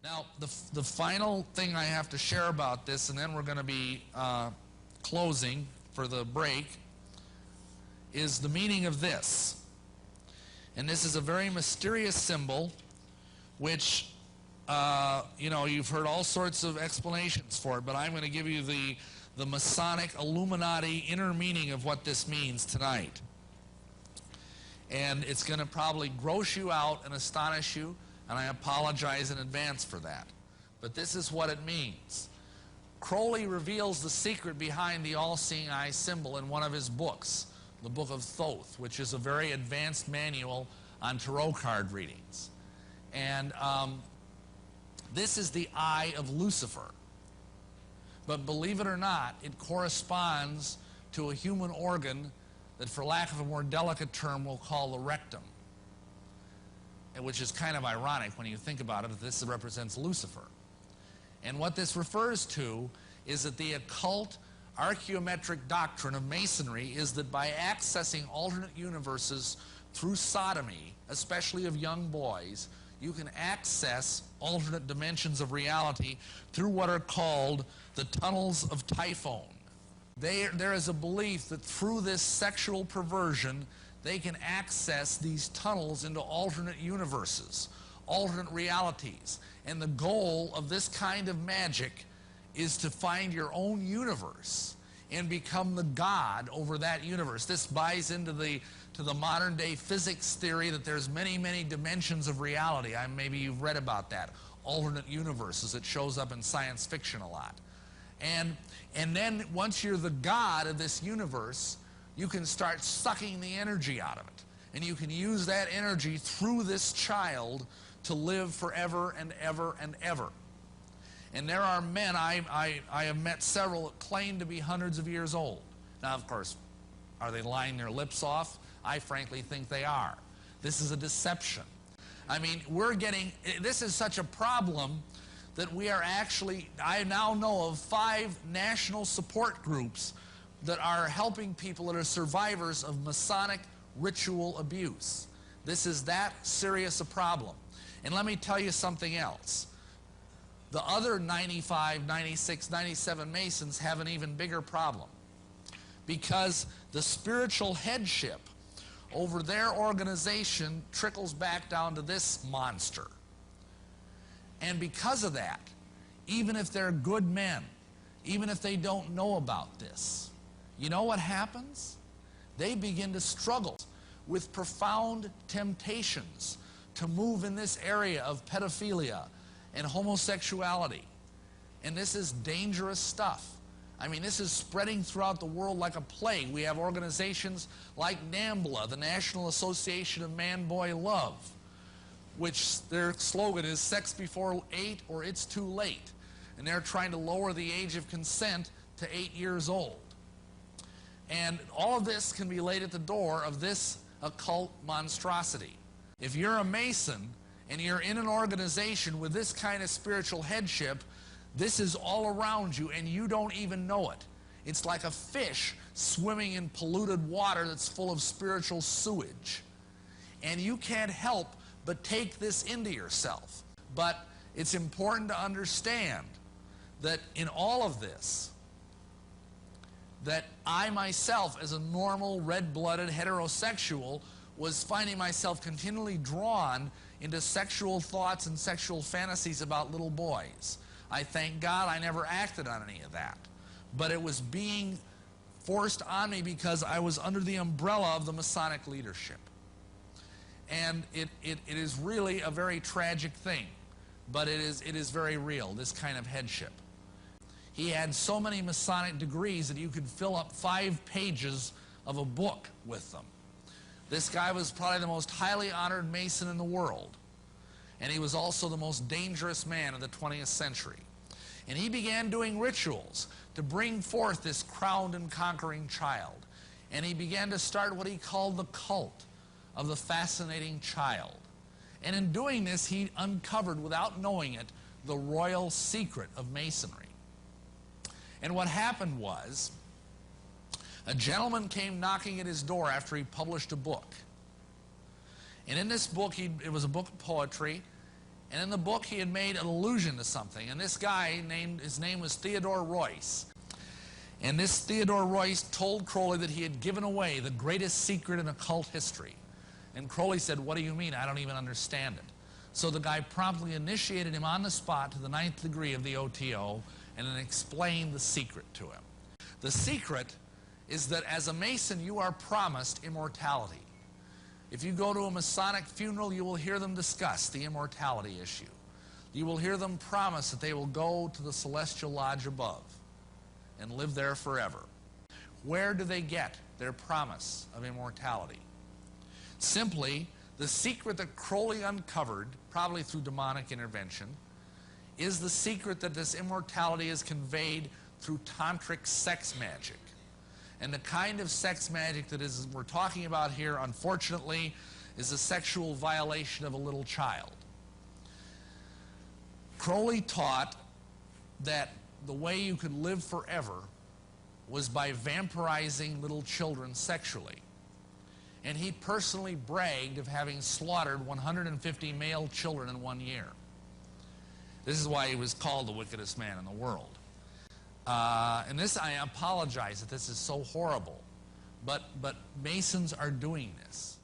Now, the final thing I have to share about this, and then we're going to be closing for the break, is the meaning of this. And this is a very mysterious symbol, which, you know, you've heard all sorts of explanations for it, but I'm going to give you the Masonic Illuminati inner meaning of what this means tonight. And it's going to probably gross you out and astonish you, and I apologize in advance for that. But this is what it means. Crowley reveals the secret behind the all-seeing eye symbol in one of his books, the Book of Thoth, which is a very advanced manual on tarot card readings. And this is the eye of Lucifer. But believe it or not, it corresponds to a human organ that, for lack of a more delicate term, we'll call the rectum. Which is kind of ironic when you think about it, that this represents Lucifer. And what this refers to is that the occult archaeometric doctrine of Masonry is that by accessing alternate universes through sodomy, especially of young boys, you can access alternate dimensions of reality through what are called the tunnels of Typhon. There is a belief that through this sexual perversion, they can access these tunnels into alternate universes, alternate realities. And the goal of this kind of magic is to find your own universe and become the god over that universe. This buys into the modern day physics theory that there's many, many dimensions of reality. Maybe you've read about that. Alternate universes. It shows up in science fiction a lot. And then once you're the god of this universe, you can start sucking the energy out of it. And you can use that energy through this child to live forever and ever and ever. And there are men, I have met several that claim to be hundreds of years old. Now, of course, are they lying their lips off? I frankly think they are. This is a deception. I mean, this is such a problem that we are actually, I now know of 5 national support groups that are helping people that are survivors of Masonic ritual abuse. This is that serious a problem. And let me tell you something else. The other 95, 96, 97 Masons have an even bigger problem, because the spiritual headship over their organization trickles back down to this monster. And because of that, even if they're good men, even if they don't know about this, you know what happens? They begin to struggle with profound temptations to move in this area of pedophilia and homosexuality. And this is dangerous stuff. I mean, this is spreading throughout the world like a plague. We have organizations like NAMBLA, the National Association of Man-Boy Love, which their slogan is sex before 8 or it's too late. And they're trying to lower the age of consent to 8 years old. And all of this can be laid at the door of this occult monstrosity. If you're a Mason and you're in an organization with this kind of spiritual headship, this is all around you and you don't even know it. It's like a fish swimming in polluted water that's full of spiritual sewage. And you can't help but take this into yourself. But it's important to understand that in all of this, that I myself, as a normal, red-blooded heterosexual, was finding myself continually drawn into sexual thoughts and sexual fantasies about little boys. I thank God I never acted on any of that. But it was being forced on me because I was under the umbrella of the Masonic leadership. And it is really a very tragic thing, but it is very real, this kind of headship. He had so many Masonic degrees that you could fill up 5 pages of a book with them. This guy was probably the most highly honored Mason in the world. And he was also the most dangerous man of the 20th century. And he began doing rituals to bring forth this crowned and conquering child. And he began to start what he called the cult of the fascinating child. And in doing this, he uncovered, without knowing it, the royal secret of Masonry. And what happened was, a gentleman came knocking at his door after he published a book. And in this book, it was a book of poetry, And in the book, he had made an allusion to something. And this guy, his name was Theodore Royce. And this Theodore Royce told Crowley that he had given away the greatest secret in occult history. And Crowley said, "What do you mean? I don't even understand it." So the guy promptly initiated him on the spot to the 9th degree of the OTO and then explained the secret to him. The secret is that as a Mason, you are promised immortality. If you go to a Masonic funeral, you will hear them discuss the immortality issue. You will hear them promise that they will go to the celestial lodge above and live there forever. Where do they get their promise of immortality? Simply, the secret that Crowley uncovered, probably through demonic intervention, is the secret that this immortality is conveyed through tantric sex magic. And the kind of sex magic that we're talking about here, unfortunately, is a sexual violation of a little child. Crowley taught that the way you could live forever was by vampirizing little children sexually. And he personally bragged of having slaughtered 150 male children in 1 year. This is why he was called the wickedest man in the world. And this, I apologize that this is so horrible, but Masons are doing this.